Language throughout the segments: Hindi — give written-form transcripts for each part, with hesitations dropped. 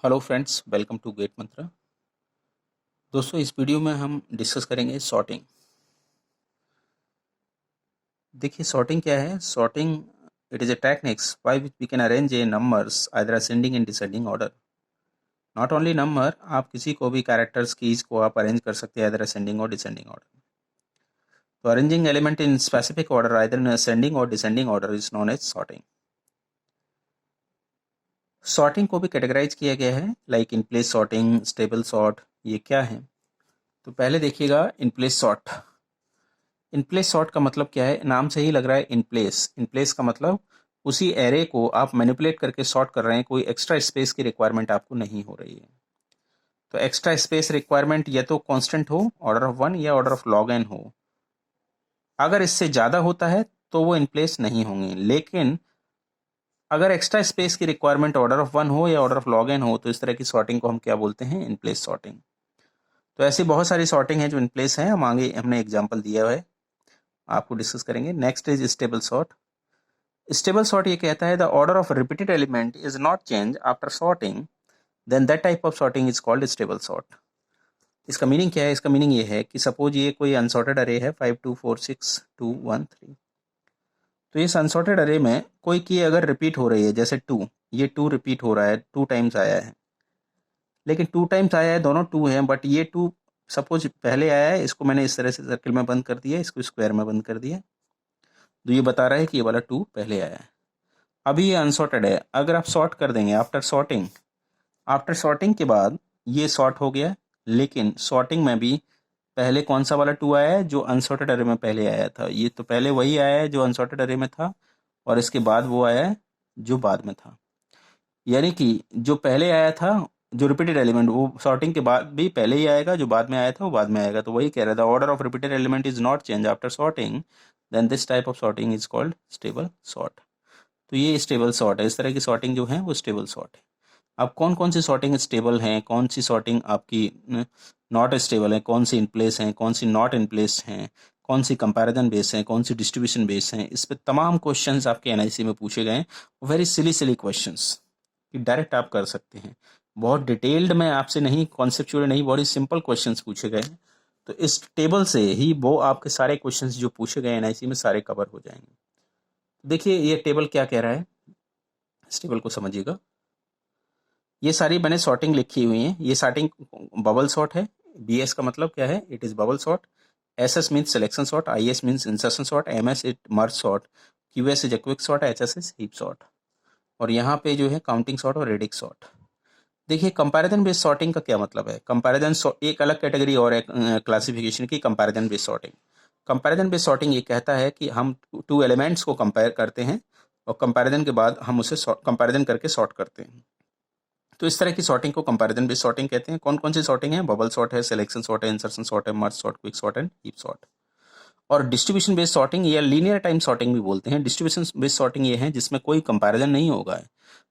Hello friends, welcome to GATE Mantra. दोस्तों, इस वीडियो में हम डिस्कस करेंगे सॉर्टिंग। देखिए, सॉर्टिंग क्या है। Sorting it is a techniques by which we can arrange a numbers either ascending and descending order. Not only number, आप किसी को भी कैरेक्टर्स कीज को आप अरेंज कर सकते हैं आइदर असेंडिंग और डिसेंडिंग ऑर्डर। तो arranging element in specific order either in ascending और descending order is known as sorting. Sorting को भी कैटेगराइज किया गया है like in place sorting, stable sort. ये क्या है? तो पहले देखिएगा in place sort. In place sort का मतलब क्या है? नाम से ही लग रहा है इन प्लेस। इन प्लेस का मतलब उसी एरे को आप मैनिपुलेट करके सॉर्ट कर रहे हैं, कोई एक्स्ट्रा स्पेस की रिक्वायरमेंट आपको नहीं हो रही है। तो एक्स्ट्रा स्पेस रिक्वायरमेंट या तो कांस्टेंट हो, ऑर्डर ऑफ 1 या ऑर्डर ऑफ log n हो। अगर इससे ज़्यादा होता है तो वो इन प्लेस नहीं होंगे, लेकिन अगर एक्स्ट्रा स्पेस की रिक्वायरमेंट ऑर्डर ऑफ 1 हो या ऑर्डर ऑफ log n हो तो इस तरह की सॉर्टिंग को हम क्या बोलते हैं? इन प्लेस सॉर्टिंग। तो ऐसी बहुत सारी सॉर्टिंग है जो इन प्लेस है, हम आगे हमने एग्जाम्पल दिया है, आपको डिस्कस करेंगे। Next is stable sort. Stable sort ये कहता है the order of repeated element is not change after sorting, then that type of sorting is called stable sort. इसका मीनिंग क्या है? इसका मीनिंग ये है कि सपोज ये कोई अनसॉर्टेड अरे है 5 2 4 6 2 1 3। तो इस अनसॉर्टेड अरे में कोई की अगर रिपीट हो रही है, जैसे 2, ये 2 रिपीट हो रहा है, 2 टाइम्स आया है, लेकिन 2 टाइम्स आया है, दोनों 2 हैं, बट ये 2 सपोज पहले आया है, इसको मैंने इस तरह से सर्किल में बंद कर दिया, इसको स्क्वायर में बंद कर दिया, तो ये बता रहा है कि ये वाला 2 पहले आया है। अभी ये अनसॉर्टेड है, अगर आप सॉर्ट कर देंगे आफ्टर सॉर्टिंग के बाद ये सॉर्ट हो गया, लेकिन सॉर्टिंग में भी पहले कौन सा वाला 2 आया है? जो अनसॉर्टेड अरे में पहले आया था। ये तो पहले वही आया है जो अनसॉर्टेड अरे में था, और इसके बाद वो आया है जो बाद में था। यानी कि जो पहले आया था, जो रिपीटेड एलिमेंट, वो सॉर्टिंग के बाद भी पहले ही आएगा, जो बाद में आया था वो बाद में आएगा। तो वही कह रहा था, order of repeated element is not change after sorting, then this type of sorting is called stable sort. तो ये स्टेबल सॉर्ट है। इस तरह की सॉर्टिंग जो है वो स्टेबल सॉर्ट है। अब कौन कौन सी सॉर्टिंग स्टेबल है, कौन सी सॉर्टिंग आपकी नॉट स्टेबल है, कौन सी इन प्लेस है, कौन सी नॉट इन प्लेस है, कौन सी कंपैरिजन बेस है, कौन सी डिस्ट्रीब्यूशन बेस है, इस पे तमाम क्वेश्चंस आपके एनआईसी में पूछे गए हैं। वेरी सिली क्वेश्चंस कि डायरेक्ट आप कर सकते हैं। बहुत डिटेल्ड में आपसे नहीं, कॉन्सेप्चुअल नहीं, बहुत ही सिंपल क्वेश्चंस पूछे गए हैं। तो इस टेबल से ही वो आपके सारे क्वेश्चंस जो पूछे गए एनआईसी में सारे कवर हो जाएंगे। देखिए ये टेबल क्या कह रहा है, इस टेबल को समझिएगा। ये सारी मैंने सॉर्टिंग लिखी हुई है। ये सॉर्टिंग बबल सॉर्ट है। BS का मतलब क्या है? It is bubble sort. SS means selection sort, IS means insertion sort, MS it merge sort, QS is quick sort, HS is heap sort. और यहाँ पे जो है काउंटिंग सॉर्ट और रेडिक्स सॉर्ट। देखिए कंपैरिजन बेस्ड सॉर्टिंग का क्या मतलब है। कंपैरिजन एक अलग कैटेगरी और एक क्लासिफिकेशन की comparison based sorting. Comparison based sorting ये कहता है कि हम 2 एलिमेंट्स को कंपेयर करते हैं और कंपैरिजन के बाद हम उसे कंपैरिजन करके सॉर्ट करते हैं। तो इस तरह की सॉर्टिंग को कंपैरिजन बेस्ड सॉर्टिंग कहते हैं। कौन कौन सी सॉर्टिंग है? बबल सॉर्ट है, सिलेक्शन सॉर्ट है, इंसर्शन सॉर्ट है, मर्ज sort, quick sort and heap sort. और डिस्ट्रीब्यूशन बेस्ड सॉर्टिंग या लीनियर टाइम सॉर्टिंग भी बोलते हैं। डिस्ट्रीब्यूशन बेस्ड सॉर्टिंग ये है जिसमें कोई कंपैरिजन नहीं होगा।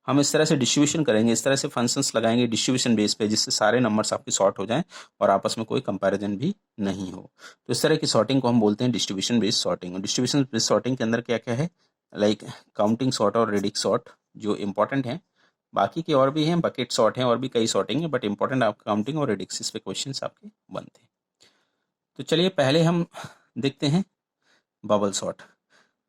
हम इस तरह से डिस्ट्रीब्यूशन करेंगे, इस तरह से फंक्शंस लगाएंगे डिस्ट्रीब्यूशन बेस पे, जिससे सारे नंबर्स आपके सॉर्ट हो जाएं और आपस में कोई कंपैरिजन भी नहीं हो। तो इस तरह की सॉर्टिंग को हम बोलते हैं distribution based sorting. Distribution based sorting के अंदर क्या क्या है? लाइक काउंटिंग सॉर्ट और रेडिक्स सॉर्ट जो इंपॉर्टेंट है। बाकी के और भी हैं, बकेट सॉर्ट हैं, और भी कई सॉर्टिंग है, बट इंपॉर्टेंट आपका काउंटिंग और रेडिक्स, इस पे क्वेश्चंस आपके बनते हैं। तो चलिए पहले हम देखते हैं बबल सॉर्ट।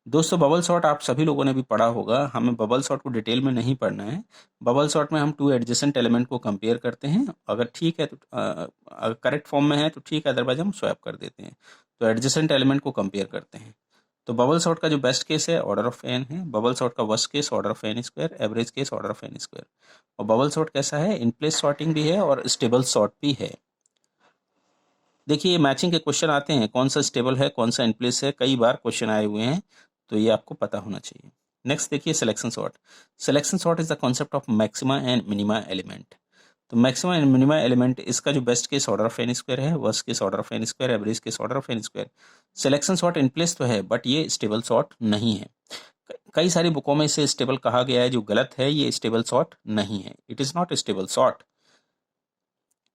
दोस्तों बबल सॉर्ट आप सभी लोगों ने भी पढ़ा होगा, हमें बबल सॉर्ट को डिटेल में नहीं पढ़ना है। बबल सॉर्ट में हम 2 एडजेसेंट एलिमेंट को कंपेयर करते हैं, अगर ठीक है तो अगर करेक्ट फॉर्म में है तो ठीक है, अदरवाइज हम स्वैप कर देते हैं। तो एडजेसेंट एलिमेंट को कंपेयर करते हैं। तो बबल सॉर्ट का जो बेस्ट केस है ऑर्डर ऑफ n है, बबल सॉर्ट का worst case order of n square, average case order of n square. और बबल सॉर्ट कैसा है? इन प्लेस सॉर्टिंग भी है और स्टेबल सॉर्ट भी है। देखिए मैचिंग के क्वेश्चन आते हैं, कौन सा स्टेबल है, कौन सा इन प्लेस है, कई बार क्वेश्चन आए हुए हैं, तो ये आपको पता होना चाहिए। नेक्स्ट देखिए selection sort. Selection sort is the concept of maxima and minima element. तो मैक्सिमा एंड मिनिमा एलिमेंट, इसका जो best case order of n square है, worst case order of n square, average case order of n square. Selection sort in place तो है, बट ये स्टेबल सॉर्ट नहीं है। कई सारी बुकों में इसे स्टेबल कहा गया है, जो गलत है। ये स्टेबल सॉर्ट नहीं है, it is not stable sort.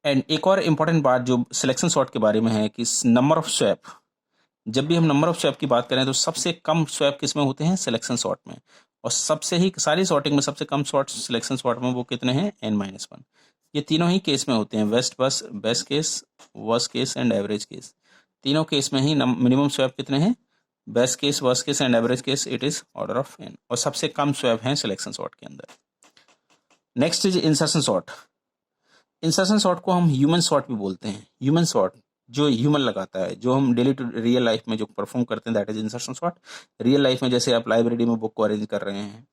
And एक और इम्पॉर्टेंट बात जो सिलेक्शन सॉर्ट के बारे में है कि नंबर ऑफ स्वैप, जब भी हम नंबर ऑफ स्वैप की बात करें तो सबसे कम स्वैप किस में होते हैं? सिलेक्शन सॉर्ट में। और सबसे ही सारी सॉर्टिंग में सबसे कम सॉर्ट सिलेक्शन सॉर्ट में वो कितने हैं, n-1। ये तीनों ही केस में होते हैं, best case, worst case and average case. तीनों केस में ही मिनिमम स्वैप कितने हैं, best case, worst case and average case, it is order of n, और सबसे कम स्वैप हैं सिलेक्शन सॉर्ट के अंदर। Next is insertion sort. Insertion sort को हम ह्यूमन सॉर्ट भी बोलते हैं। ह्यूमन सॉर्ट जो ह्यूमन लगाता है, जो हम डेली टू रियल लाइफ में जो परफॉर्म करते हैं, that is insertion sort. Real life में जैसे आप लाइब्रेरी में बुक को अरेंज कर रहे हैं,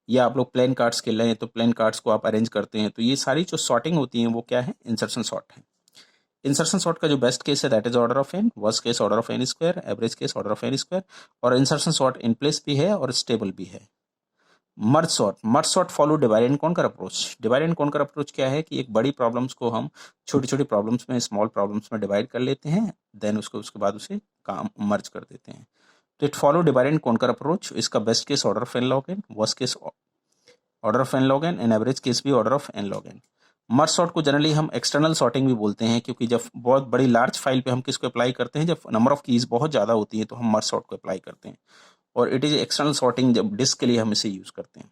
या आप लोग प्लेन कार्ड्स खेल रहे हैं तो प्लेन कार्ड्स को आप अरेंज करते हैं, तो ये सारी जो सॉर्टिंग होती है वो क्या है, इंसर्शन सॉर्ट है। इंसर्शन सॉर्ट का जो बेस्ट केस है that is order of n, worst case order of n square, average case order of n square, और इंसर्शन सॉर्ट इन प्लेस भी है और स्टेबल भी है। Merge sort follow divide and conquer approach. Divide and conquer approach क्या है कि एक बड़ी प्रॉब्लम्स को हम छोटी छोटी प्रॉब्लम्स में, स्मॉल प्रॉब्लम्स में डिवाइड कर लेते हैं, देन उसके बाद उसे काम मर्ज कर देते हैं। तो it follow divide and conquer approach. इसका best case order of n log n, worst case order of n log n, and average case भी order of n log n। Merge sort को जनरली हम एक्सटर्नल सॉर्टिंग भी बोलते हैं, क्योंकि जब बहुत बड़ी लार्ज फाइल पे हम किसको अप्लाई करते हैं, जब नंबर ऑफ कीज बहुत ज़्यादा होती है तो हम मर्ज सॉर्ट को अप्लाई करते हैं, और इट इज एक्सटर्नल सॉर्टिंग जब डिस्क के लिए हम इसे यूज करते हैं।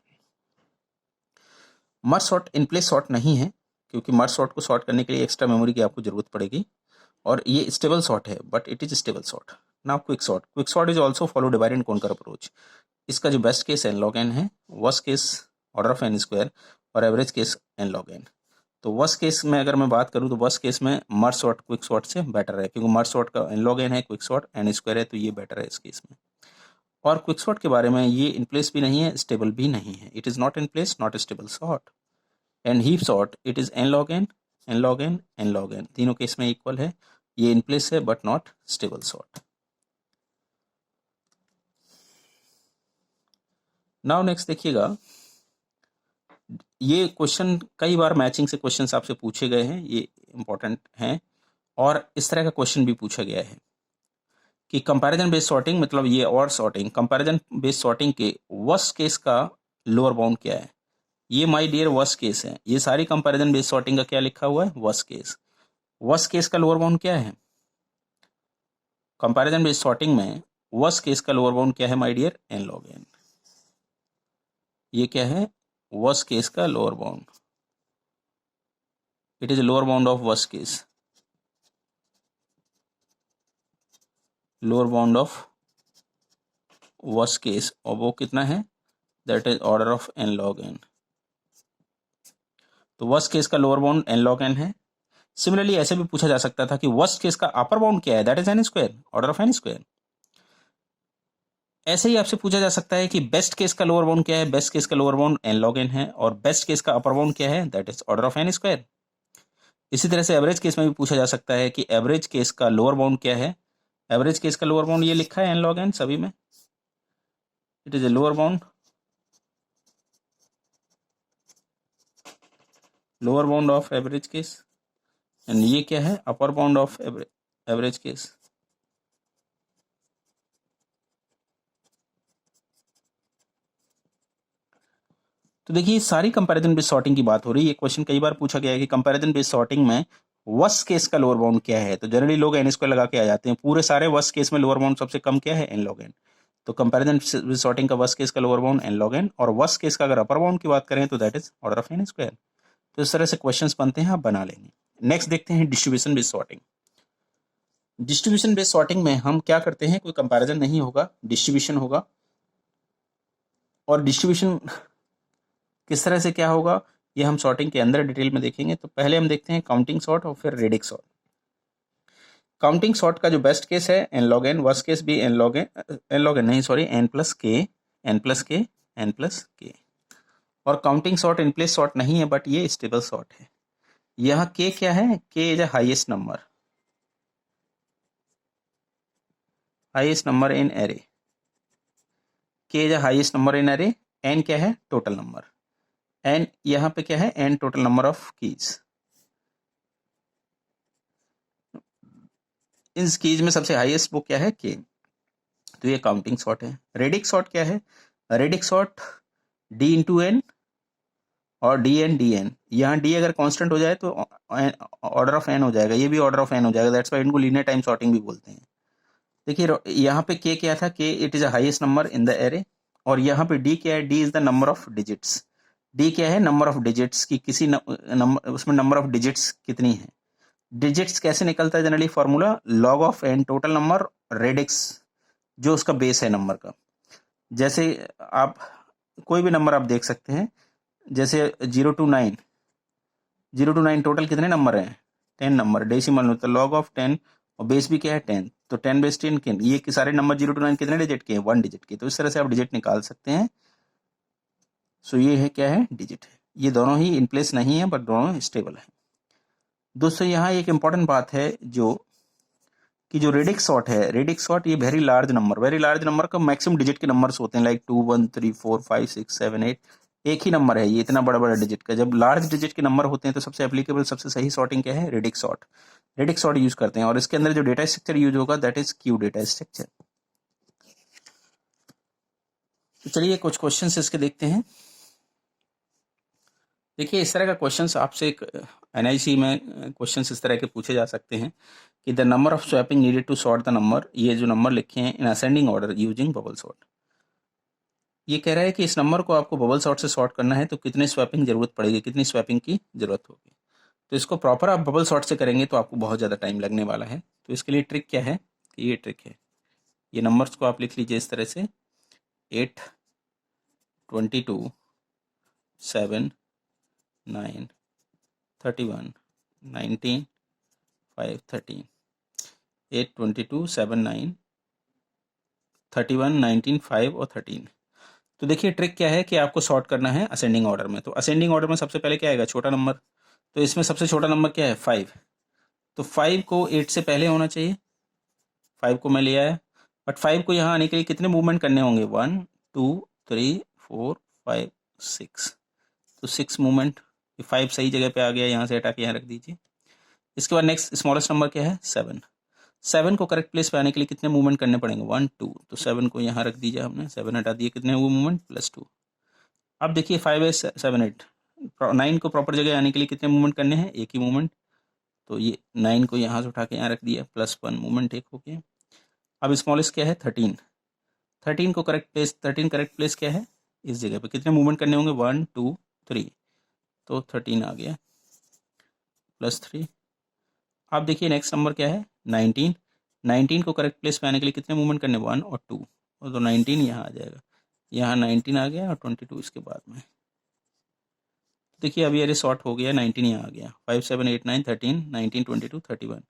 Merge sort in place sort नहीं है, क्योंकि मर्ज सॉर्ट को सॉर्ट करने के लिए एक्स्ट्रा मेमोरी की आपको जरूरत पड़ेगी, और ये स्टेबल सॉर्ट है, but it is stable sort. Now quick sort is also follow divide and conquer approach. इसका जो best case n log n है, worst case order of n square, और average case n log n। तो वर्स्ट केस में अगर मैं बात करूँ तो वर्स्ट केस में मर्ज सॉर्ट क्विक सॉर्ट से बेटर है, क्योंकि मर्ज सॉर्ट का n log n है, क्विक सॉर्ट n स्क्वायर है, तो ये बेटर है इस केस में। और क्विक सॉर्ट के बारे में, ये इन प्लेस भी नहीं है, स्टेबल भी नहीं है, it is not in place, not stable sort. And heap sort, it is n log n, n log n, n log n, तीनों केस में इक्वल है, ये इन प्लेस है but not stable sort. Now next देखिएगा, ये क्वेश्चन कई बार मैचिंग से क्वेश्चंस आपसे पूछे गए हैं, ये इंपॉर्टेंट हैं, और इस तरह का क्वेश्चन भी पूछा गया है कि कंपैरिजन बेस्ड सॉर्टिंग, मतलब ये और सॉर्टिंग, कंपैरिजन बेस्ड सॉर्टिंग के वर्स्ट केस का लोअर बाउंड क्या है। ये माय डियर वर्स्ट केस है, ये सारी कंपैरिजन बेस्ड सॉर्टिंग का क्या लिखा हुआ है, वर्स्ट केस। वर्स्ट केस का लोअर बाउंड क्या है कंपैरिजन बेस्ड सॉर्टिंग में, वर्स्ट केस का लोअर बाउंड क्या है my dear, n log n। ये क्या है, वर्स्ट केस का lower bound, it is lower bound of worst case, lower bound of worst case, और वो कितना है, that is order of n log n। तो वर्स्ट केस का lower bound n log n है। सिमिलरली ऐसे भी पूछा जा सकता था कि वर्स्ट केस का अपर बाउंड क्या है, that is n square, order of n square. ऐसे ही आपसे पूछा जा सकता है कि बेस्ट केस का लोअर बाउंड क्या है, बेस्ट केस का lower bound n log n है, और बेस्ट केस का अपर बाउंड क्या है, that is order of n square. इसी तरह से एवरेज केस में भी पूछा जा सकता है कि एवरेज केस का लोअर बाउंड क्या है। एवरेज केस का लोअर बाउंड ये लिखा है n log n सभी में, it is a lower bound, lower bound of average case, and ये क्या है, upper bound of average case. तो देखिए सारी कंपैरिजन बेस्ड सॉर्टिंग की बात हो रही है। ये क्वेश्चन कई बार पूछा गया है कि कंपैरिजन बेस्ड सॉर्टिंग में वर्स्ट केस का लोअर बाउंड क्या है, तो जनरली लोग n स्क्वायर लगा के आ जाते हैं। पूरे सारे वर्स्ट केस में लोअर बाउंड सबसे कम क्या है, n log n। तो कंपैरिजन बेस्ड सॉर्टिंग का वर्स्ट केस का lower bound n log n, और वर्स्ट केस का अगर अपर बाउंड की बात करें तो that is order of n square. तो इस तरह से क्वेश्चंस बनते हैं, आप बना लेंगे। नेक्स्ट देखते हैं distribution based sorting. Distribution based sorting में हम क्या करते हैं, कोई कंपैरिजन नहीं होगा, डिस्ट्रीब्यूशन होगा। और डिस्ट्रीब्यूशन किस तरह से क्या होगा, ये हम सॉर्टिंग के अंदर डिटेल में देखेंगे। तो पहले हम देखते हैं काउंटिंग सॉर्ट और फिर रेडिक्स सॉर्ट। काउंटिंग सॉर्ट का जो बेस्ट केस है n log n, worst case भी n log n नहीं सॉरी n प्लस के, n प्लस के, n प्लस के। और counting sort in place sort नहीं है, बट ये स्टेबल सॉर्ट है। यहाँ k क्या है, k is a highest number, highest number in array, k is a highest number in array. n क्या है, टोटल नंबर, n यहाँ पे क्या है, n total number of keys. इन कीज में सबसे हाईएस्ट वो क्या है, k। तो ये काउंटिंग सॉर्ट है। रेडिक्स सॉर्ट क्या है, radix sort d into n और डी एन डी एन। यहाँ डी अगर कांस्टेंट हो जाए तो ऑर्डर ऑफ एन हो जाएगा, ये भी ऑर्डर ऑफ एन हो जाएगा, दैट्स व्हाई इनको लीनियर टाइम सॉर्टिंग भी बोलते हैं। देखिए यहाँ पे के क्या था, के it is a highest number in the array, और यहाँ पे डी क्या है, D is the number of digits. D क्या है, नंबर ऑफ डिजिट्स की, किसी नंबर उसमें नंबर ऑफ डिजिट्स कितनी है। डिजिट्स कैसे निकलता है generally, formula log of n total number radix जो उसका बेस है नंबर का। जैसे आप कोई भी नंबर आप देख सकते हैं, जैसे 0 to 9, 0 to 9 टोटल कितने नंबर हैं, 10 नंबर, डेसिमल में तो लॉग ऑफ 10 और बेस भी क्या है 10, तो 10 बेस 10 किन, ये कि सारे नंबर 0 to 9 कितने डिजिट के हैं, 1 डिजिट के। तो इस तरह से आप डिजिट निकाल सकते हैं। सो ये है क्या है, डिजिट है। ये दोनों ही इन प्लेस नहीं है बट दोनों स्टेबल है। दोस्तों यहाँ एक इंपॉर्टेंट बात है जो रेडिक्स सॉर्ट है, रेडिक्स सॉर्ट ये वेरी लार्ज नंबर का मैक्सिमम डिजिट के नंबर्स होते हैं, लाइक 2 1 3 4 5 6 7 8, एक ही नंबर है ये, इतना बड़ा बड़ा डिजिट का। जब लार्ज डिजिट के नंबर होते हैं तो सबसे एप्लीकेबल, सबसे सही सॉर्टिंग क्या है, radix sort. Radix sort use करते हैं और इसके अंदर जो डेटा स्ट्रक्चर यूज होगा that is Q data structure. तो चलिए कुछ क्वेश्चन इसके देखते हैं। देखिए इस तरह का क्वेश्चन आपसे एक एनआईसी में क्वेश्चन इस तरह के पूछे जा सकते हैं कि the number of swapping needed to sort the number, ये जो नंबर लिखे हैं in ascending order using bubble sort. ये कह रहा है कि इस नंबर को आपको बबल सॉर्ट से सॉर्ट करना है तो कितने स्वैपिंग जरूरत पड़ेगी, कितनी स्वैपिंग की जरूरत होगी। तो इसको प्रॉपर आप बबल सॉर्ट से करेंगे तो आपको बहुत ज़्यादा टाइम लगने वाला है। तो इसके लिए ट्रिक क्या है, ये ट्रिक है, ये नंबर्स को आप लिख लीजिए इस तरह से, 8 22 7 9 31 19 5 13, 8 22 7 9 31 19 5 और 13। तो देखिए ट्रिक क्या है कि आपको सॉर्ट करना है असेंडिंग ऑर्डर में। तो असेंडिंग ऑर्डर में सबसे पहले क्या आएगा, छोटा नंबर। तो इसमें सबसे छोटा नंबर क्या है, 5। तो 5 को 8 से पहले होना चाहिए, 5 को मैं ले आया, बट 5 को यहाँ आने के लिए कितने मूवमेंट करने होंगे, 1 2 3 4 5 6। तो 6 मूवमेंट, 5 सही जगह पे आ गया, यहाँ से हटा के यहाँ रख दीजिए। इसके बाद नेक्स्ट स्मॉलेस्ट नंबर क्या है, 7। 7 को करेक्ट प्लेस पे आने के लिए कितने मूवमेंट करने पड़ेंगे, 1 2। तो 7 को यहाँ रख दीजिए, हमने 7 हटा दिए, कितने हुए मूवमेंट, +2। अब देखिए 5 है 7 8, 9 को प्रॉपर जगह आने के लिए कितने मूवमेंट करने हैं, एक ही मूवमेंट। तो ये 9 को यहाँ से उठा के यहाँ रख दिया, +1 मूवमेंट एक हो गया। अब स्मॉलेस्ट क्या है, 13। 13 को करेक्ट प्लेस, 13 करेक्ट प्लेस क्या है, इस जगह पे कितने मूवमेंट करने होंगे, 1 2 3। तो 13 आ गया, +3। अब देखिए नेक्स्ट नंबर क्या है, 19। 19 को करेक्ट प्लेस पे आने के लिए कितने मूवमेंट करने, 1 और 2। और तो 19 यहाँ आ जाएगा, यहाँ 19 आ गया और 22 इसके बाद में। देखिए अभी अरे शॉर्ट हो गया, 19 यहाँ आ गया, 5 7 8 9 13 19 22 31।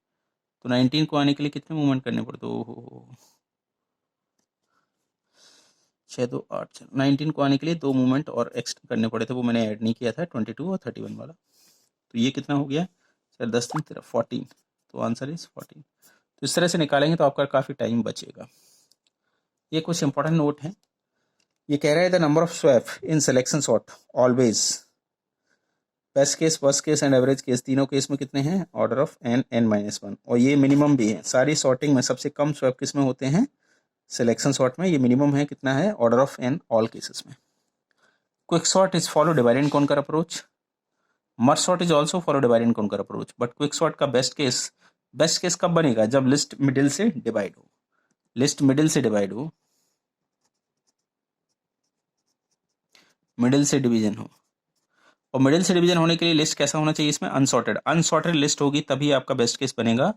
तो 19 को आने के लिए कितने मूवमेंट करने पड़ते, ओहो 6 2 8 19 को आने के लिए 2 मूवमेंट और एक्स्ट्रा करने पड़े थे, वो मैंने ऐड नहीं किया था, 22 और 31 वाला। तो ये कितना हो गया सर, 10 3 14। तो आंसर इज 14। तो इस तरह से निकालेंगे तो आपका काफ़ी टाइम बचेगा। ये कुछ इंपॉर्टेंट नोट है। ये कह रहा है the number of swap in selection sort always, best case, first case and average case, तीनों केस में कितने हैं, ऑर्डर ऑफ n-1। और ये मिनिमम भी है, सारी सॉर्टिंग में सबसे कम स्वैप किस में होते हैं, सिलेक्शन सॉर्ट में। ये मिनिमम है कितना है, order of n all cases में। Quick sort is follow divide and conquer approach, merge sort is also follow divide and conquer approach, but quick sort का बेस्ट केस कब बनेगा, जब लिस्ट मिडिल से डिवाइड हो, लिस्ट मिडिल से डिवाइड हो, मिडिल से डिवीजन हो। और मिडिल से डिवीजन होने के लिए लिस्ट कैसा होना चाहिए, इसमें अनसॉर्टेड लिस्ट होगी तभी आपका बेस्ट केस बनेगा।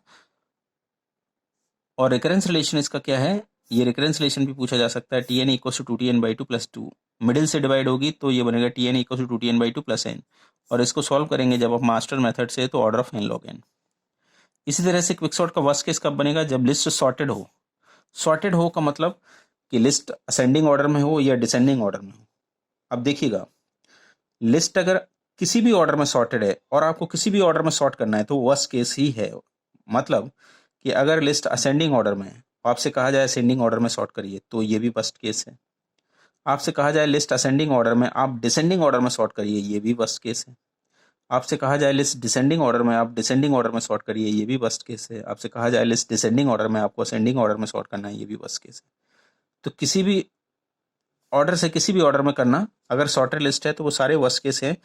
और रिकरेंस रिलेशन इसका क्या है, ये रिकरेंस रिलेशन भी पूछा जा सकता है, Tn = 2Tn/2 + 2। मिडिल से डिवाइड होगी तो ये बनेगा Tn = 2Tn/2 + n। और इसको सॉल्व करेंगे जब आप मास्टर मेथड से तो order of n log n। इसी तरह से क्विक सॉर्ट का वर्स्ट केस कब बनेगा, जब लिस्ट सॉर्टेड हो। सॉर्टेड हो का मतलब कि लिस्ट असेंडिंग ऑर्डर में हो या डिसेंडिंग ऑर्डर में हो। अब देखिएगा, लिस्ट अगर किसी भी ऑर्डर में सॉर्टेड है और आपको किसी भी ऑर्डर में सॉर्ट करना है तो वर्स्ट केस ही है। मतलब कि अगर लिस्ट असेंडिंग ऑर्डर में है, आपसे कहा जाए असेंडिंग ऑर्डर में सॉर्ट करिए तो ये भी वर्स्ट केस है। आपसे कहा जाए लिस्ट असेंडिंग ऑर्डर में आप डिसेंडिंग ऑर्डर में सॉर्ट करिए, ये भी वर्स्ट केस है। आपसे कहा जाए लिस्ट डिसेंडिंग ऑर्डर में आप डिसेंडिंग ऑर्डर में सॉर्ट करिए, ये भी वर्स्ट केस है। आपसे कहा जाए लिस्ट डिसेंडिंग ऑर्डर में आपको असेंडिंग ऑर्डर में सॉर्ट करना है, ये भी वर्स्ट केस है। तो किसी भी ऑर्डर से किसी भी ऑर्डर में करना, अगर सॉर्टेड लिस्ट है तो वो सारे वर्स्ट केस हैं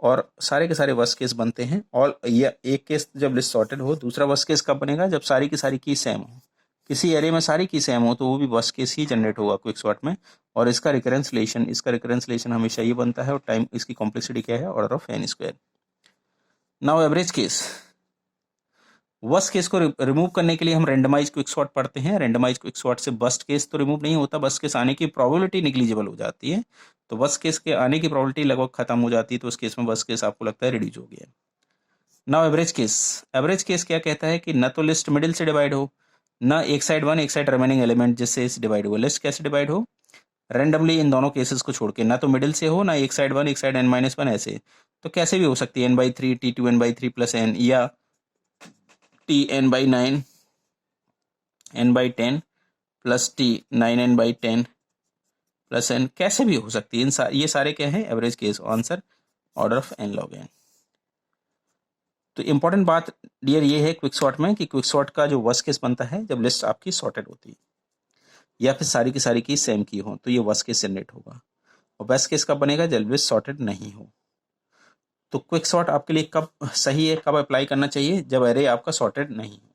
और सारे के सारे वर्स्ट केस बनते हैं। और ये एक केस जब लिस्ट सॉर्टेड हो, दूसरा वर्स्ट केस कब बनेगा, जब सारी की सारी की सेम हो। किसी एरे में सारी की सेम हो तो वो भी वर्स्ट केस ही जनरेट होगा क्विक सॉर्ट में। और इसका रिकरेंस हमेशा ये बनता है, और टाइम इसकी कॉम्प्लेक्सिटी क्या है, order of n square. Now average case, worst case को रिमूव करने के लिए हम रेंडमाइज क्विक सॉर्ट पढ़ते हैं। रेंडमाइज क्विक सॉर्ट से वर्स्ट केस तो रिमूव नहीं होता, वर्स्ट केस आने की प्रोबेबिलिटी निग्लिजिबल हो जाती है। तो वर्स्ट केस के आने की प्रोबेबिलिटी लगभग खत्म हो जाती है, तो उस केस में वर्स्ट केस आपको लगता है रिड्यूस हो गया। नाउ एवरेज केस क्या कहता है कि न तो लिस्ट मिडिल से डिवाइड हो, न एक साइड वन एक साइड रिमेनिंग एलिमेंट जिससे इस डिवाइड हो। लिस्ट कैसे डिवाइड हो, रेंडमली इन दोनों केसेस को छोड़ के, ना तो मिडिल से हो ना एक साइड वन एक साइड n-1 ऐसे। तो कैसे भी हो सकती है n/3 t2 n/3 plus n, या t n/9 n/10 plus t 9n/10 plus n, कैसे भी हो सकती है। ये सारे क्या है, average case. Answer order of n log n। तो इंपॉर्टेंट बात डियर ये है क्विक सॉर्ट में कि क्विक सॉर्ट का जो वर्स्ट केस बनता है जब लिस्ट आपकी सॉर्टेड होती है, या फिर सारी की सारी की सेम की हो, तो ये वर्स्ट केस जनरेट होगा। और बेस्ट केस कब बनेगा, जब लिस्ट सॉर्टेड नहीं हो। तो क्विक सॉर्ट आपके लिए कब सही है, कब अप्लाई करना चाहिए, जब एरे आपका सॉर्टेड नहीं हो।